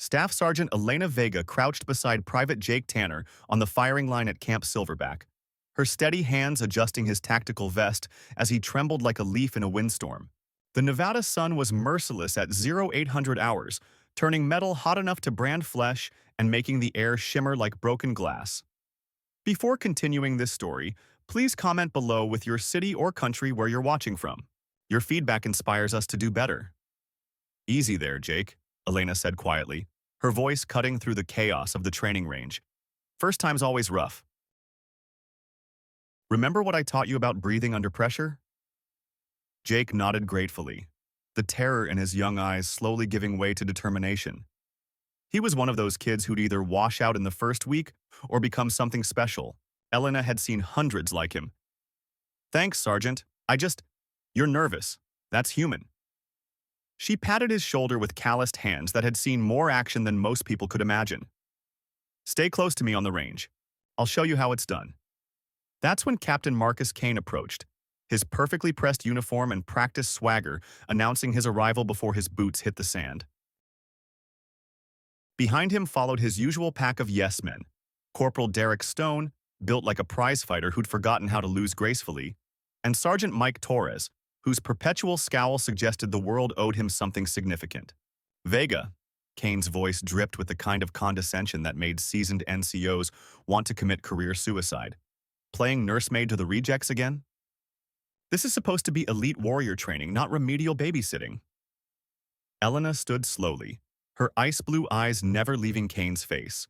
Staff Sergeant Elena Vega crouched beside Private Jake Tanner on the firing line at Camp Silverback, her steady hands adjusting his tactical vest as he trembled like a leaf in a windstorm. The Nevada sun was merciless at 0800 hours, turning metal hot enough to brand flesh and making the air shimmer like broken glass. Before continuing this story, please comment below with your city or country where you're watching from. Your feedback inspires us to do better. Easy there, Jake, Elena said quietly, her voice cutting through the chaos of the training range. First time's always rough. Remember what I taught you about breathing under pressure? Jake nodded gratefully, the terror in his young eyes slowly giving way to determination. He was one of those kids who'd either wash out in the first week or become something special. Elena had seen hundreds like him. Thanks, Sergeant. You're nervous. That's human. She patted his shoulder with calloused hands that had seen more action than most people could imagine. Stay close to me on the range. I'll show you how it's done. That's when Captain Marcus Kane approached, his perfectly pressed uniform and practice swagger announcing his arrival before his boots hit the sand. Behind him followed his usual pack of yes-men, Corporal Derek Stone, built like a prizefighter who'd forgotten how to lose gracefully, and Sergeant Mike Torres, whose perpetual scowl suggested the world owed him something significant. Vega, Kane's voice dripped with the kind of condescension that made seasoned NCOs want to commit career suicide. Playing nursemaid to the rejects again? This is supposed to be elite warrior training, not remedial babysitting. Elena stood slowly, her ice blue eyes never leaving Kane's face.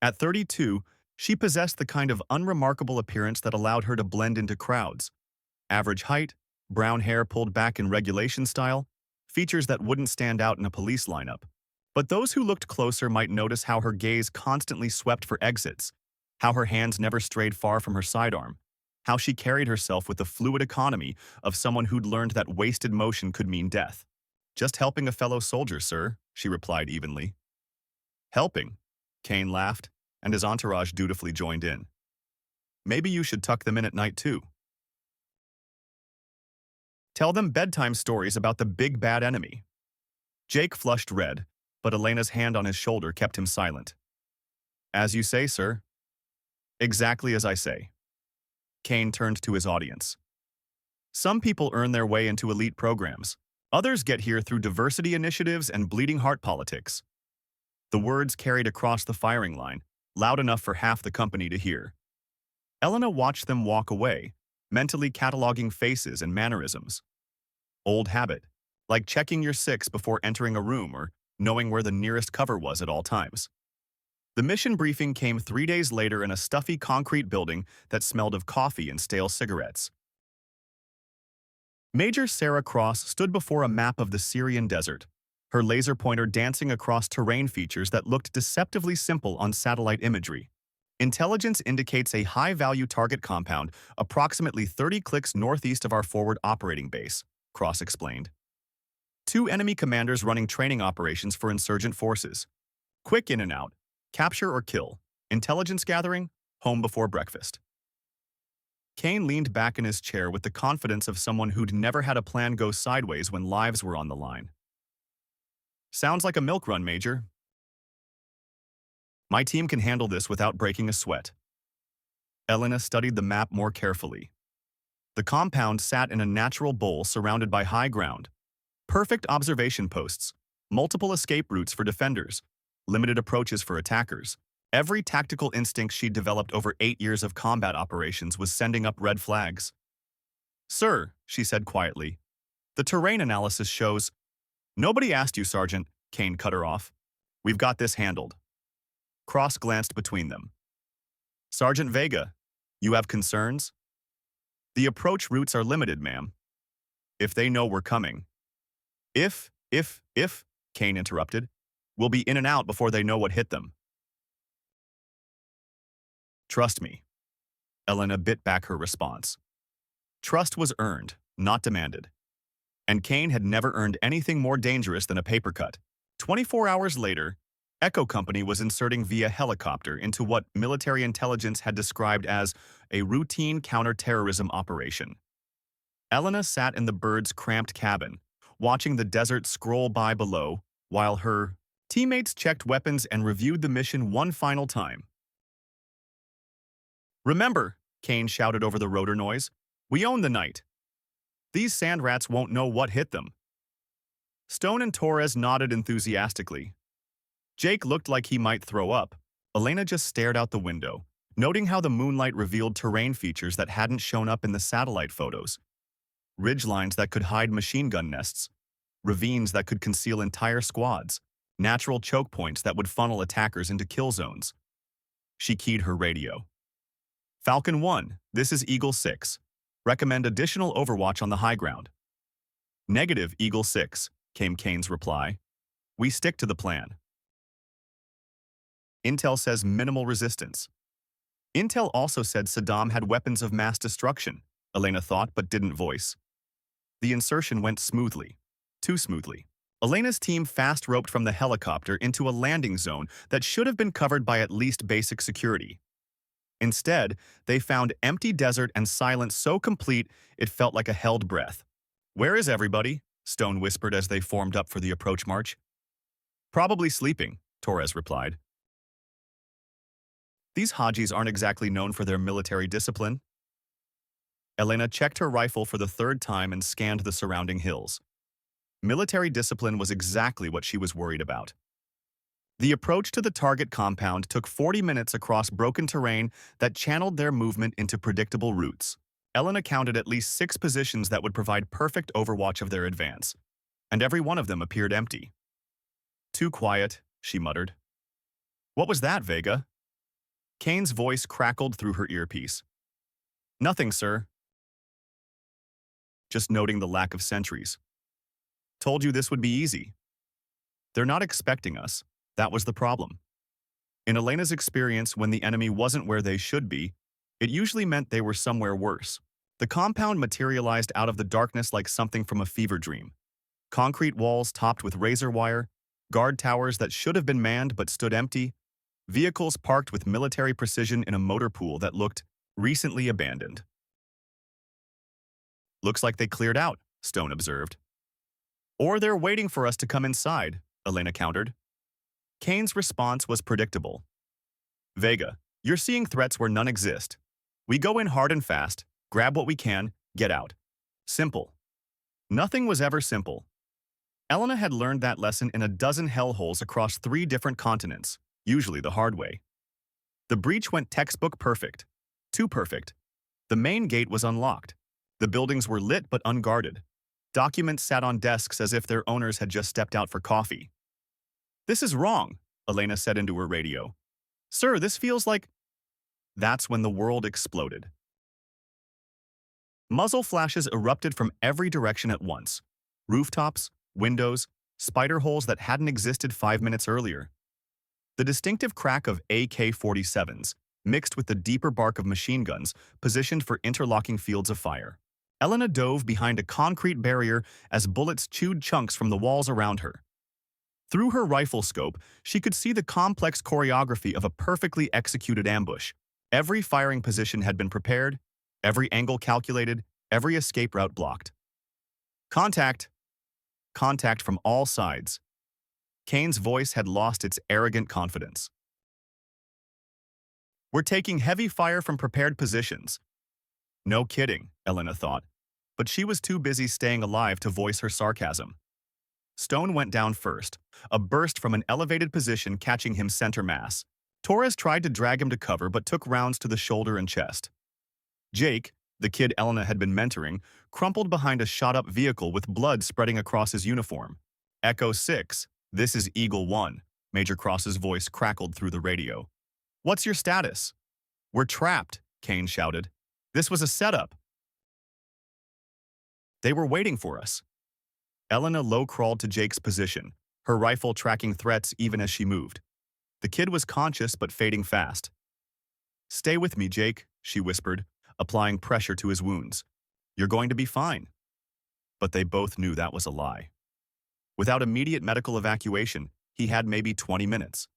At 32, she possessed the kind of unremarkable appearance that allowed her to blend into crowds. Average height, brown hair pulled back in regulation style, features that wouldn't stand out in a police lineup. But those who looked closer might notice how her gaze constantly swept for exits, how her hands never strayed far from her sidearm, how she carried herself with the fluid economy of someone who'd learned that wasted motion could mean death. Just helping a fellow soldier, sir, she replied evenly. Helping? Kane laughed, and his entourage dutifully joined in. Maybe you should tuck them in at night too. Tell them bedtime stories about the big bad enemy. Jake flushed red, but Elena's hand on his shoulder kept him silent. As you say, sir. Exactly as I say. Kane turned to his audience. Some people earn their way into elite programs. Others get here through diversity initiatives and bleeding heart politics. The words carried across the firing line, loud enough for half the company to hear. Elena watched them walk away, mentally cataloging faces and mannerisms. Old habit, like checking your six before entering a room or knowing where the nearest cover was at all times. The mission briefing came 3 days later in a stuffy concrete building that smelled of coffee and stale cigarettes. Major Sarah Cross stood before a map of the Syrian desert, her laser pointer dancing across terrain features that looked deceptively simple on satellite imagery. Intelligence indicates a high-value target compound approximately 30 clicks northeast of our forward operating base, Cross explained. 2 enemy commanders running training operations for insurgent forces. Quick in and out, capture or kill, intelligence gathering, home before breakfast. Kane leaned back in his chair with the confidence of someone who'd never had a plan go sideways when lives were on the line. Sounds like a milk run, Major. My team can handle this without breaking a sweat. Elena studied the map more carefully. The compound sat in a natural bowl surrounded by high ground. Perfect observation posts, multiple escape routes for defenders, limited approaches for attackers. Every tactical instinct she'd developed over 8 years of combat operations was sending up red flags. Sir, she said quietly, the terrain analysis shows... Nobody asked you, Sergeant, Kane cut her off. We've got this handled. Cross glanced between them. Sergeant Vega, you have concerns? The approach routes are limited, ma'am. If they know we're coming. If, Kane interrupted, we'll be in and out before they know what hit them. Trust me. Elena bit back her response. Trust was earned, not demanded. And Kane had never earned anything more dangerous than a paper cut. 24 hours later, Echo Company was inserting via helicopter into what military intelligence had described as a routine counter-terrorism operation. Elena sat in the bird's cramped cabin, watching the desert scroll by below, while her teammates checked weapons and reviewed the mission one final time. "Remember," Kane shouted over the rotor noise, "we own the night. These sand rats won't know what hit them." Stone and Torres nodded enthusiastically. Jake looked like he might throw up. Elena just stared out the window, noting how the moonlight revealed terrain features that hadn't shown up in the satellite photos. Ridgelines that could hide machine gun nests, ravines that could conceal entire squads, natural choke points that would funnel attackers into kill zones. She keyed her radio. "Falcon 1, this is Eagle 6. Recommend additional overwatch on the high ground." "Negative, Eagle 6, came Kane's reply. "We stick to the plan." Intel says minimal resistance. Intel also said Saddam had weapons of mass destruction, Elena thought but didn't voice. The insertion went smoothly. Too smoothly. Elena's team fast-roped from the helicopter into a landing zone that should have been covered by at least basic security. Instead, they found empty desert and silence so complete it felt like a held breath. "Where is everybody?" Stone whispered as they formed up for the approach march. "Probably sleeping," Torres replied. "These Hajis aren't exactly known for their military discipline." Elena checked her rifle for the third time and scanned the surrounding hills. Military discipline was exactly what she was worried about. The approach to the target compound took 40 minutes across broken terrain that channeled their movement into predictable routes. Elena counted at least 6 positions that would provide perfect overwatch of their advance, and every one of them appeared empty. "Too quiet," she muttered. "What was that, Vega?" Kane's voice crackled through her earpiece. "Nothing, sir. Just noting the lack of sentries. Told you this would be easy." "They're not expecting us. That was the problem." In Elena's experience, when the enemy wasn't where they should be, it usually meant they were somewhere worse. The compound materialized out of the darkness like something from a fever dream. Concrete walls topped with razor wire, guard towers that should have been manned but stood empty, vehicles parked with military precision in a motor pool that looked recently abandoned. "Looks like they cleared out," Stone observed. "Or they're waiting for us to come inside," Elena countered. Kane's response was predictable. "Vega, you're seeing threats where none exist. We go in hard and fast, grab what we can, get out. Simple." Nothing was ever simple. Elena had learned that lesson in a dozen hellholes across 3 different continents, usually the hard way. The breach went textbook perfect. Too perfect. The main gate was unlocked. The buildings were lit but unguarded. Documents sat on desks as if their owners had just stepped out for coffee. "This is wrong," Elena said into her radio. "Sir, this feels like—" That's when the world exploded. Muzzle flashes erupted from every direction at once. Rooftops, windows, spider holes that hadn't existed 5 minutes earlier. The distinctive crack of AK-47s, mixed with the deeper bark of machine guns, positioned for interlocking fields of fire. Elena dove behind a concrete barrier as bullets chewed chunks from the walls around her. Through her rifle scope, she could see the complex choreography of a perfectly executed ambush. Every firing position had been prepared, every angle calculated, every escape route blocked. "Contact!" Contact from all sides. Kane's voice had lost its arrogant confidence. "We're taking heavy fire from prepared positions." No kidding, Elena thought, but she was too busy staying alive to voice her sarcasm. Stone went down first, a burst from an elevated position catching him center mass. Torres tried to drag him to cover but took rounds to the shoulder and chest. Jake, the kid Elena had been mentoring, crumpled behind a shot-up vehicle with blood spreading across his uniform. "Echo 6, this is Eagle 1, Major Cross's voice crackled through the radio. "What's your status?" "We're trapped," Kane shouted. "This was a setup." "They were waiting for us." Elena low-crawled to Jake's position, her rifle tracking threats even as she moved. The kid was conscious but fading fast. "Stay with me, Jake," she whispered, applying pressure to his wounds. "You're going to be fine." But they both knew that was a lie. Without immediate medical evacuation, he had maybe 20 minutes.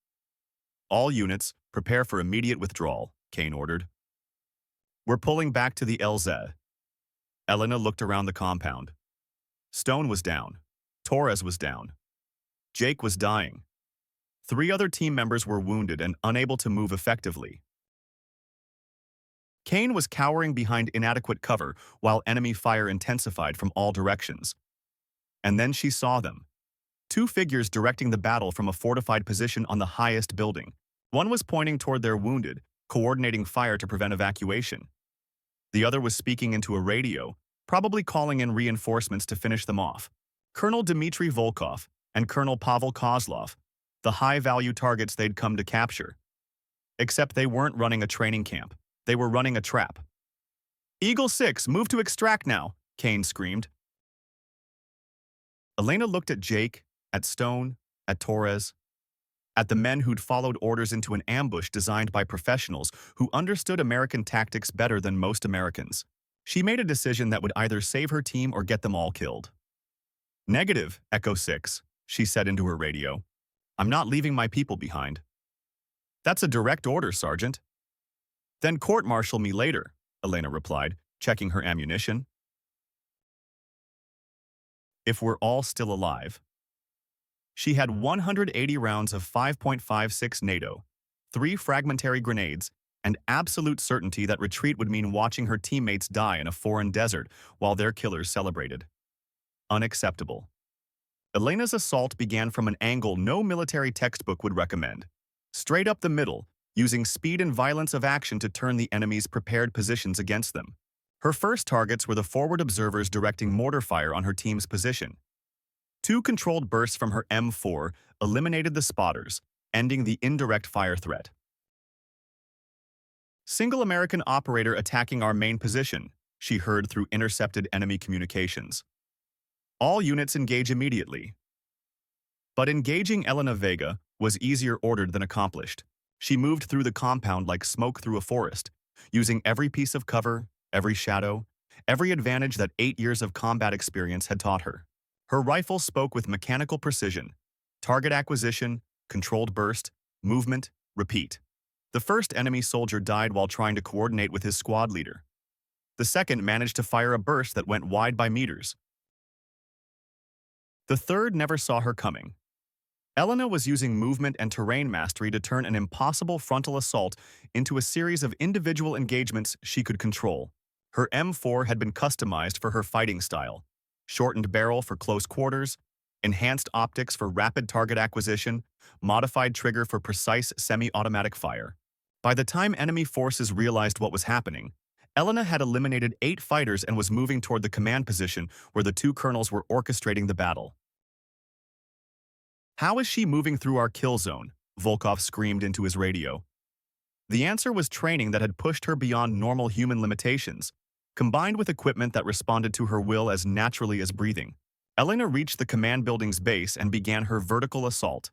"All units, prepare for immediate withdrawal," Kane ordered. "We're pulling back to the LZ." Elena looked around the compound. Stone was down. Torres was down. Jake was dying. 3 other team members were wounded and unable to move effectively. Kane was cowering behind inadequate cover while enemy fire intensified from all directions. And then she saw them. 2 figures directing the battle from a fortified position on the highest building. One was pointing toward their wounded, coordinating fire to prevent evacuation. The other was speaking into a radio, probably calling in reinforcements to finish them off. Colonel Dmitry Volkov and Colonel Pavel Kozlov, the high-value targets they'd come to capture. Except they weren't running a training camp. They were running a trap. "Eagle 6, move to extract now," Kane screamed. Elena looked at Jake, at Stone, at Torres, at the men who'd followed orders into an ambush designed by professionals who understood American tactics better than most Americans. She made a decision that would either save her team or get them all killed. "Negative, Echo 6, she said into her radio. "I'm not leaving my people behind." "That's a direct order, Sergeant." "Then court-martial me later," Elena replied, checking her ammunition. "If we're all still alive." She had 180 rounds of 5.56 NATO, 3 fragmentary grenades, and absolute certainty that retreat would mean watching her teammates die in a foreign desert while their killers celebrated. Unacceptable. Elena's assault began from an angle no military textbook would recommend. Straight up the middle, using speed and violence of action to turn the enemy's prepared positions against them. Her first targets were the forward observers directing mortar fire on her team's position. 2 controlled bursts from her M4 eliminated the spotters, ending the indirect fire threat. "Single American operator attacking our main position," she heard through intercepted enemy communications. "All units engage immediately." But engaging Elena Vega was easier ordered than accomplished. She moved through the compound like smoke through a forest, using every piece of cover, every shadow, every advantage that 8 years of combat experience had taught her. Her rifle spoke with mechanical precision: target acquisition, controlled burst, movement, repeat. The first enemy soldier died while trying to coordinate with his squad leader. The second managed to fire a burst that went wide by meters. The third never saw her coming. Elena was using movement and terrain mastery to turn an impossible frontal assault into a series of individual engagements she could control. Her M4 had been customized for her fighting style: shortened barrel for close quarters, enhanced optics for rapid target acquisition, modified trigger for precise semi-automatic fire. By the time enemy forces realized what was happening, Elena had eliminated 8 fighters and was moving toward the command position where the 2 colonels were orchestrating the battle. "How is she moving through our kill zone?" Volkov screamed into his radio. The answer was training that had pushed her beyond normal human limitations, combined with equipment that responded to her will as naturally as breathing. Elena reached the command building's base and began her vertical assault.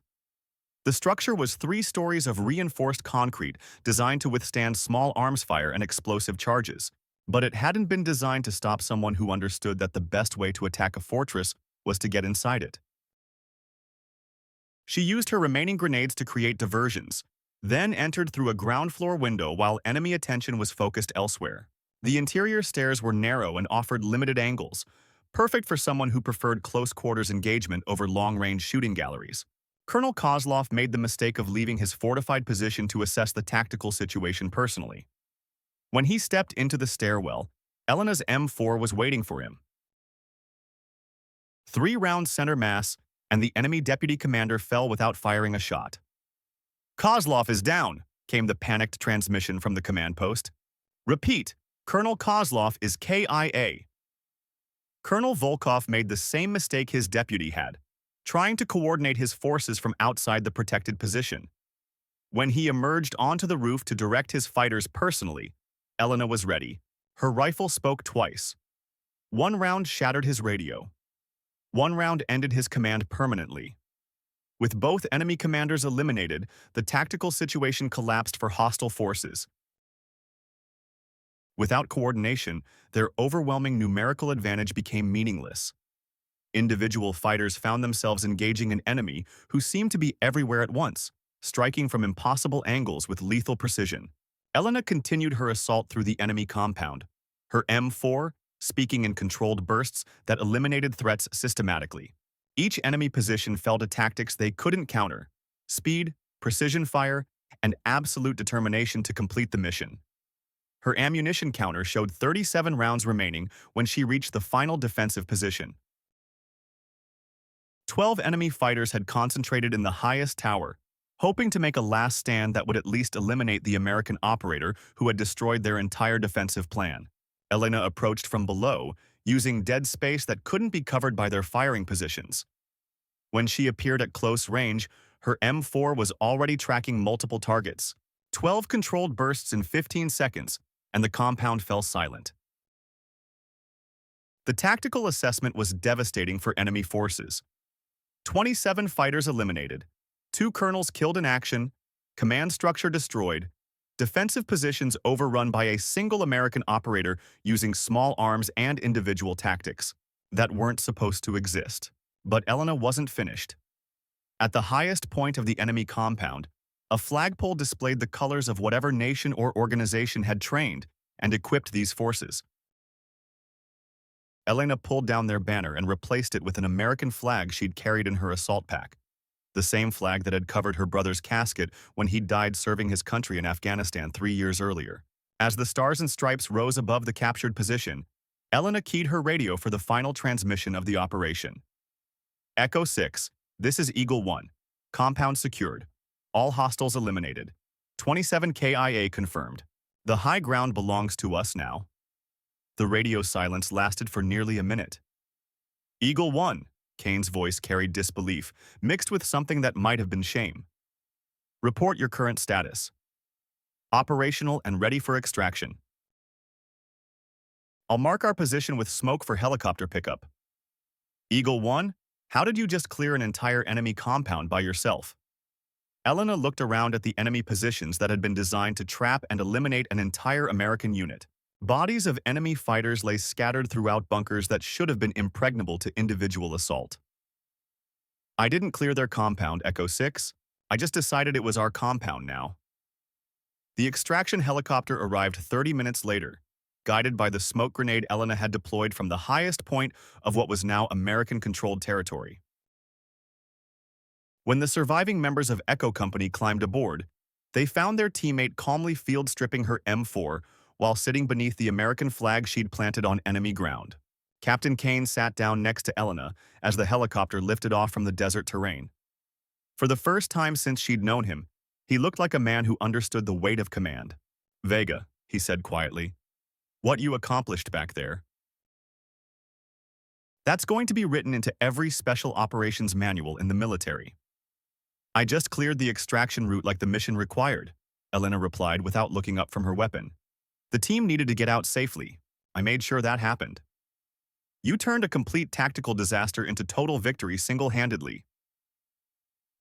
The structure was 3 stories of reinforced concrete designed to withstand small arms fire and explosive charges, but it hadn't been designed to stop someone who understood that the best way to attack a fortress was to get inside it. She used her remaining grenades to create diversions, then entered through a ground floor window while enemy attention was focused elsewhere. The interior stairs were narrow and offered limited angles, perfect for someone who preferred close-quarters engagement over long-range shooting galleries. Colonel Kozlov made the mistake of leaving his fortified position to assess the tactical situation personally. When he stepped into the stairwell, Elena's M4 was waiting for him. 3-round center mass, and the enemy deputy commander fell without firing a shot. "Kozlov is down," came the panicked transmission from the command post. "Repeat, Colonel Kozlov is KIA." Colonel Volkov made the same mistake his deputy had, trying to coordinate his forces from outside the protected position. When he emerged onto the roof to direct his fighters personally, Elena was ready. Her rifle spoke twice. 1 round shattered his radio. 1 round ended his command permanently. With both enemy commanders eliminated, the tactical situation collapsed for hostile forces. Without coordination, their overwhelming numerical advantage became meaningless. Individual fighters found themselves engaging an enemy who seemed to be everywhere at once, striking from impossible angles with lethal precision. Elena continued her assault through the enemy compound, her M4 speaking in controlled bursts that eliminated threats systematically. Each enemy position fell to tactics they couldn't counter: speed, precision fire, and absolute determination to complete the mission. Her ammunition counter showed 37 rounds remaining when she reached the final defensive position. 12 enemy fighters had concentrated in the highest tower, hoping to make a last stand that would at least eliminate the American operator who had destroyed their entire defensive plan. Elena approached from below, using dead space that couldn't be covered by their firing positions. When she appeared at close range, her M4 was already tracking multiple targets. 12 controlled bursts in 15 seconds, and the compound fell silent. The tactical assessment was devastating for enemy forces. 27 fighters eliminated, 2 colonels killed in action, command structure destroyed, defensive positions overrun by a single American operator using small arms and individual tactics that weren't supposed to exist. But Elena wasn't finished. At the highest point of the enemy compound, a flagpole displayed the colors of whatever nation or organization had trained and equipped these forces. Elena pulled down their banner and replaced it with an American flag she'd carried in her assault pack, the same flag that had covered her brother's casket when he died serving his country in Afghanistan 3 years earlier. As the stars and stripes rose above the captured position, Elena keyed her radio for the final transmission of the operation. Echo 6, this is Eagle 1. Compound secured. All hostiles eliminated. 27 KIA confirmed. The high ground belongs to us now. The radio silence lasted for nearly a minute. Eagle 1, Kane's voice carried disbelief, mixed with something that might have been shame. Report your current status. Operational and ready for extraction. I'll mark our position with smoke for helicopter pickup. Eagle 1, how did you just clear an entire enemy compound by yourself? Elena looked around at the enemy positions that had been designed to trap and eliminate an entire American unit. Bodies of enemy fighters lay scattered throughout bunkers that should have been impregnable to individual assault. I didn't clear their compound, Echo 6. I just decided it was our compound now. The extraction helicopter arrived 30 minutes later, guided by the smoke grenade Elena had deployed from the highest point of what was now American-controlled territory. When the surviving members of Echo Company climbed aboard, they found their teammate calmly field-stripping her M4 while sitting beneath the American flag she'd planted on enemy ground. Captain Kane sat down next to Elena as the helicopter lifted off from the desert terrain. For the first time since she'd known him, he looked like a man who understood the weight of command. "Vega," he said quietly, "what you accomplished back there. That's going to be written into every special operations manual in the military." "I just cleared the extraction route like the mission required," Elena replied without looking up from her weapon. "The team needed to get out safely. I made sure that happened. You turned a complete tactical disaster into total victory single-handedly."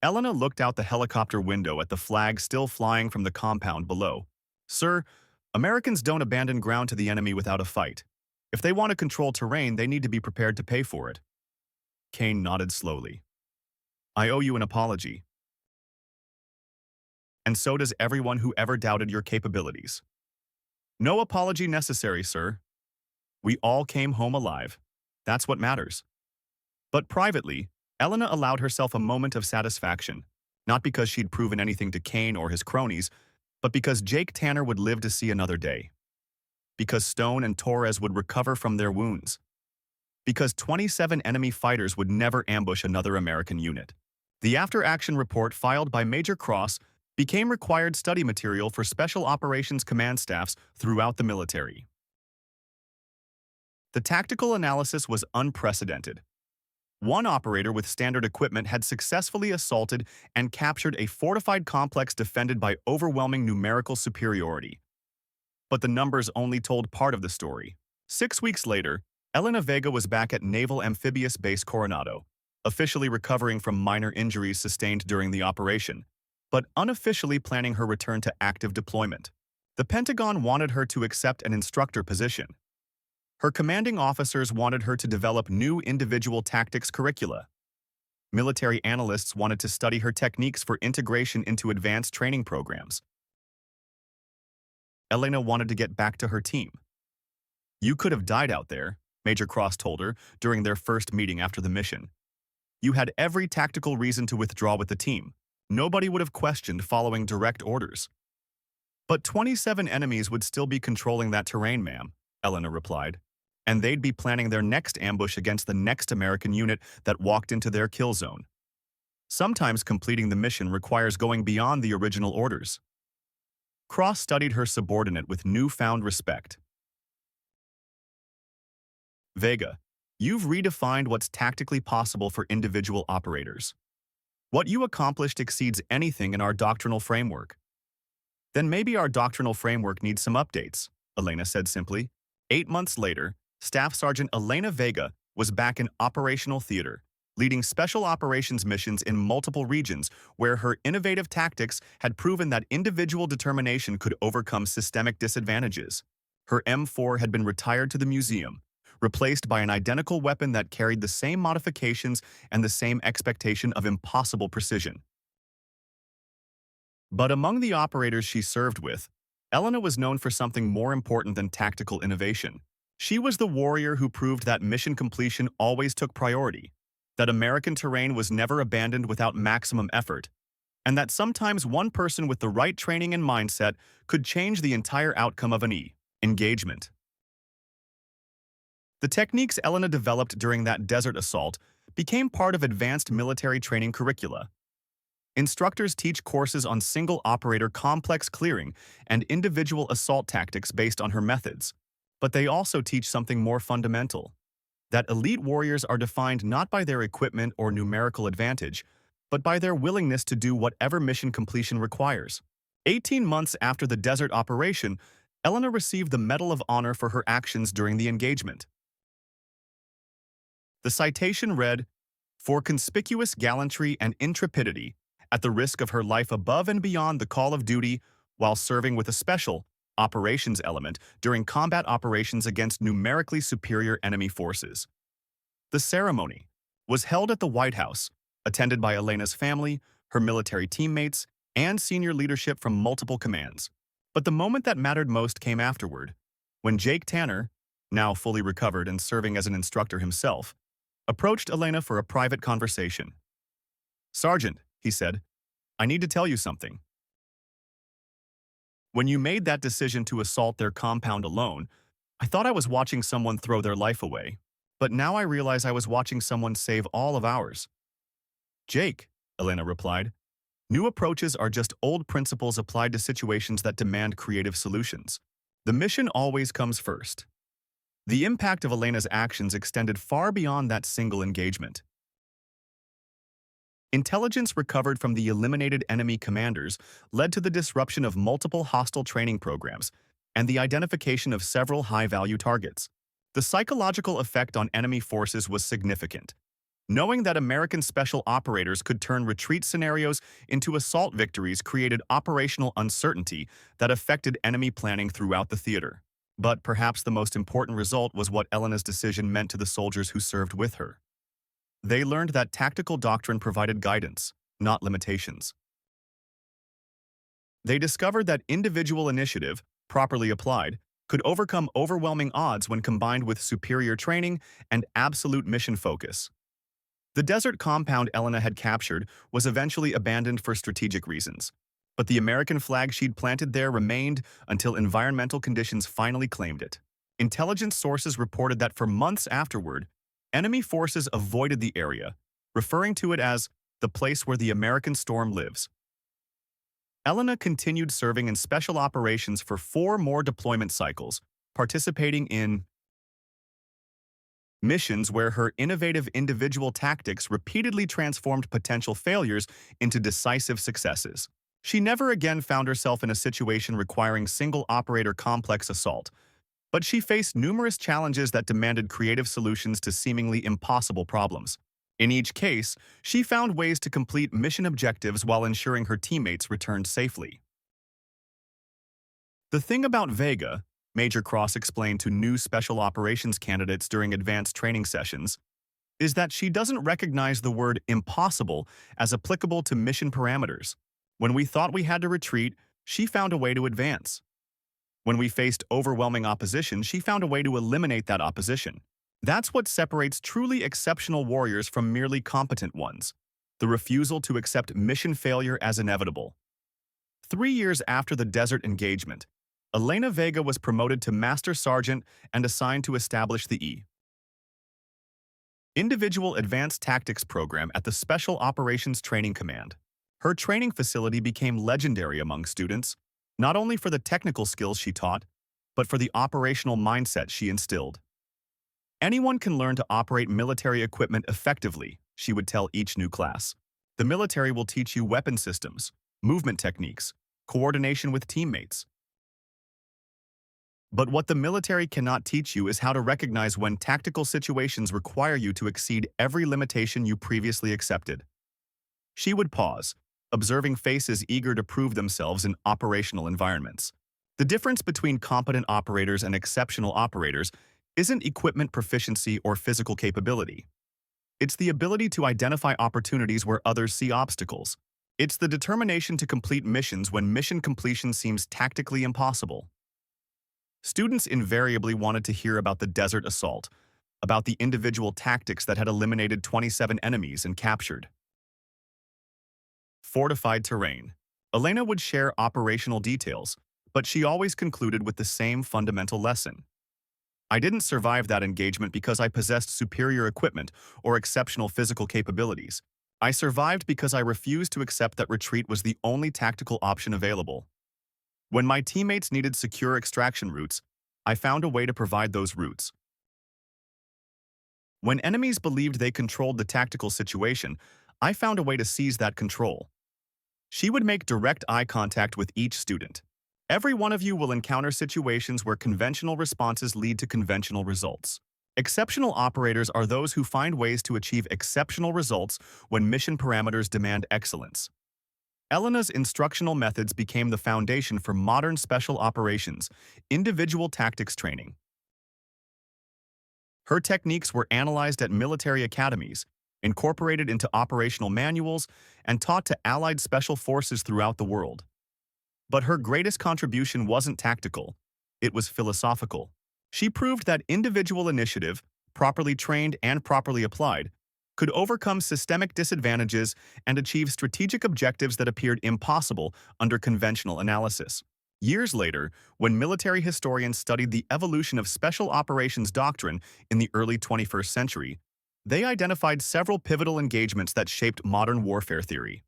Elena looked out the helicopter window at the flag still flying from the compound below. "Sir, Americans don't abandon ground to the enemy without a fight. If they want to control terrain, they need to be prepared to pay for it." Kane nodded slowly. "I owe you an apology. And so does everyone who ever doubted your capabilities." "No apology necessary, sir. We all came home alive. That's what matters." But privately, Elena allowed herself a moment of satisfaction, not because she'd proven anything to Kane or his cronies, but because Jake Tanner would live to see another day. Because Stone and Torres would recover from their wounds. Because 27 enemy fighters would never ambush another American unit. The after-action report filed by Major Cross became required study material for Special Operations Command staffs throughout the military. The tactical analysis was unprecedented. One operator with standard equipment had successfully assaulted and captured a fortified complex defended by overwhelming numerical superiority. But the numbers only told part of the story. 6 weeks later, Elena Vega was back at Naval Amphibious Base Coronado, officially recovering from minor injuries sustained during the operation, but unofficially planning her return to active deployment. The Pentagon wanted her to accept an instructor position. Her commanding officers wanted her to develop new individual tactics curricula. Military analysts wanted to study her techniques for integration into advanced training programs. Elena wanted to get back to her team. "You could have died out there," Major Cross told her during their first meeting after the mission. You had every tactical reason to withdraw with the team. Nobody would have questioned following direct orders. But 27 enemies would still be controlling that terrain, ma'am, Elena replied. And they'd be planning their next ambush against the next American unit that walked into their kill zone. Sometimes completing the mission requires going beyond the original orders. Cross studied her subordinate with newfound respect. Vega, you've redefined what's tactically possible for individual operators. What you accomplished exceeds anything in our doctrinal framework. Then maybe our doctrinal framework needs some updates, Elena said simply. 8 months later, Staff Sergeant Elena Vega was back in operational theater, leading special operations missions in multiple regions where her innovative tactics had proven that individual determination could overcome systemic disadvantages. Her M4 had been retired to the museum, replaced by an identical weapon that carried the same modifications and the same expectation of impossible precision. But among the operators she served with, Elena was known for something more important than tactical innovation. She was the warrior who proved that mission completion always took priority, that American terrain was never abandoned without maximum effort, and that sometimes one person with the right training and mindset could change the entire outcome of an engagement. The techniques Elena developed during that desert assault became part of advanced military training curricula. Instructors teach courses on single-operator complex clearing and individual assault tactics based on her methods, but they also teach something more fundamental, that elite warriors are defined not by their equipment or numerical advantage, but by their willingness to do whatever mission completion requires. 18 months after the desert operation, Elena received the Medal of Honor for her actions during the engagement. The citation read, "For conspicuous gallantry and intrepidity, at the risk of her life above and beyond the call of duty, while serving with a special operations element during combat operations against numerically superior enemy forces." The ceremony was held at the White House, attended by Elena's family, her military teammates, and senior leadership from multiple commands. But the moment that mattered most came afterward, when Jake Tanner, now fully recovered and serving as an instructor himself, approached Elena for a private conversation. "Sergeant," he said, "I need to tell you something. When you made that decision to assault their compound alone, I thought I was watching someone throw their life away, but now I realize I was watching someone save all of ours." "Jake," Elena replied, "new approaches are just old principles applied to situations that demand creative solutions. The mission always comes first." The impact of Elena's actions extended far beyond that single engagement. Intelligence recovered from the eliminated enemy commanders led to the disruption of multiple hostile training programs and the identification of several high-value targets. The psychological effect on enemy forces was significant. Knowing that American special operators could turn retreat scenarios into assault victories created operational uncertainty that affected enemy planning throughout the theater. But perhaps the most important result was what Elena's decision meant to the soldiers who served with her. They learned that tactical doctrine provided guidance, not limitations. They discovered that individual initiative, properly applied, could overcome overwhelming odds when combined with superior training and absolute mission focus. The desert compound Elena had captured was eventually abandoned for strategic reasons, but the American flag she'd planted there remained until environmental conditions finally claimed it. Intelligence sources reported that for months afterward, enemy forces avoided the area, referring to it as the place where the American storm lives. Elena continued serving in special operations for 4 more deployment cycles, participating in missions where her innovative individual tactics repeatedly transformed potential failures into decisive successes. She never again found herself in a situation requiring single-operator complex assault, but she faced numerous challenges that demanded creative solutions to seemingly impossible problems. In each case, she found ways to complete mission objectives while ensuring her teammates returned safely. "The thing about Vega," Major Cross explained to new special operations candidates during advanced training sessions, "is that she doesn't recognize the word impossible as applicable to mission parameters. When we thought we had to retreat, she found a way to advance. When we faced overwhelming opposition, she found a way to eliminate that opposition. That's what separates truly exceptional warriors from merely competent ones: the refusal to accept mission failure as inevitable. 3 years after the desert engagement, Elena Vega was promoted to Master Sergeant and assigned to establish the Individual Advanced Tactics program at the Special Operations Training Command. Her training facility became legendary among students, not only for the technical skills she taught, but for the operational mindset she instilled. Anyone can learn to operate military equipment effectively, she would tell each new class. The military will teach you weapon systems, movement techniques, coordination with teammates. But what the military cannot teach you is how to recognize when tactical situations require you to exceed every limitation you previously accepted. She would pause, observing faces eager to prove themselves in operational environments. The difference between competent operators and exceptional operators isn't equipment proficiency or physical capability. It's the ability to identify opportunities where others see obstacles. It's the determination to complete missions when mission completion seems tactically impossible. Students invariably wanted to hear about the desert assault, about the individual tactics that had eliminated 27 enemies and captured fortified terrain. Elena would share operational details, but she always concluded with the same fundamental lesson. I didn't survive that engagement because I possessed superior equipment or exceptional physical capabilities. I survived because I refused to accept that retreat was the only tactical option available. When my teammates needed secure extraction routes, I found a way to provide those routes. When enemies believed they controlled the tactical situation, I found a way to seize that control. She would make direct eye contact with each student. Every one of you will encounter situations where conventional responses lead to conventional results. Exceptional operators are those who find ways to achieve exceptional results when mission parameters demand excellence. Elena's instructional methods became the foundation for modern special operations, individual tactics training. Her techniques were analyzed at military academies, incorporated into operational manuals, and taught to allied special forces throughout the world. But her greatest contribution wasn't tactical, it was philosophical. She proved that individual initiative, properly trained and properly applied, could overcome systemic disadvantages and achieve strategic objectives that appeared impossible under conventional analysis. Years later, when military historians studied the evolution of special operations doctrine in the early 21st century, they identified several pivotal engagements that shaped modern warfare theory.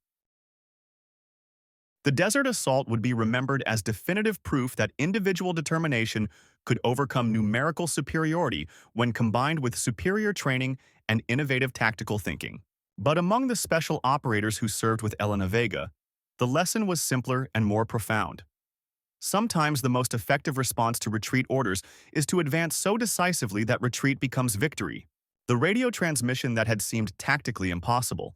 The desert assault would be remembered as definitive proof that individual determination could overcome numerical superiority when combined with superior training and innovative tactical thinking. But among the special operators who served with Elena Vega, the lesson was simpler and more profound. Sometimes the most effective response to retreat orders is to advance so decisively that retreat becomes victory. The radio transmission that had seemed tactically impossible,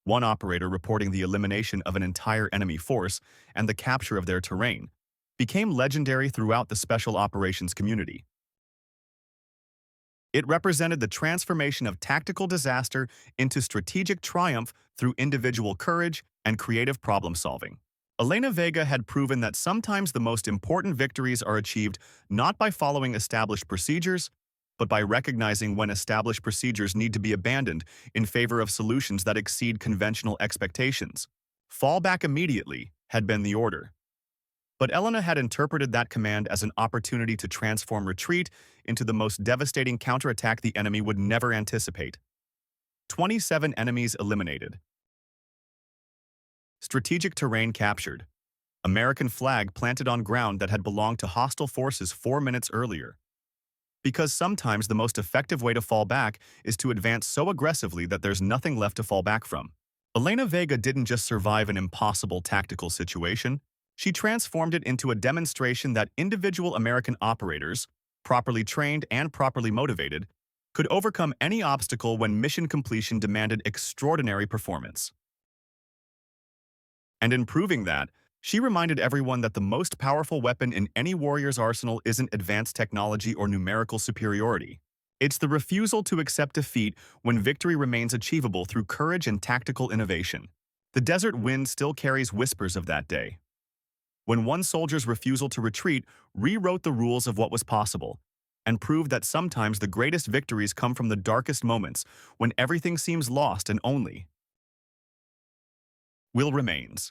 one operator reporting the elimination of an entire enemy force and the capture of their terrain, became legendary throughout the special operations community. It represented the transformation of tactical disaster into strategic triumph through individual courage and creative problem-solving. Elena Vega had proven that sometimes the most important victories are achieved not by following established procedures, but by recognizing when established procedures need to be abandoned in favor of solutions that exceed conventional expectations. Fall back immediately had been the order. But Elena had interpreted that command as an opportunity to transform retreat into the most devastating counterattack the enemy would never anticipate. 27 enemies eliminated. Strategic terrain captured. American flag planted on ground that had belonged to hostile forces 4 minutes earlier. Because sometimes the most effective way to fall back is to advance so aggressively that there's nothing left to fall back from. Elena Vega didn't just survive an impossible tactical situation, she transformed it into a demonstration that individual American operators, properly trained and properly motivated, could overcome any obstacle when mission completion demanded extraordinary performance. And in proving that, she reminded everyone that the most powerful weapon in any warrior's arsenal isn't advanced technology or numerical superiority. It's the refusal to accept defeat when victory remains achievable through courage and tactical innovation. The desert wind still carries whispers of that day, when one soldier's refusal to retreat rewrote the rules of what was possible, and proved that sometimes the greatest victories come from the darkest moments, when everything seems lost and only will remains.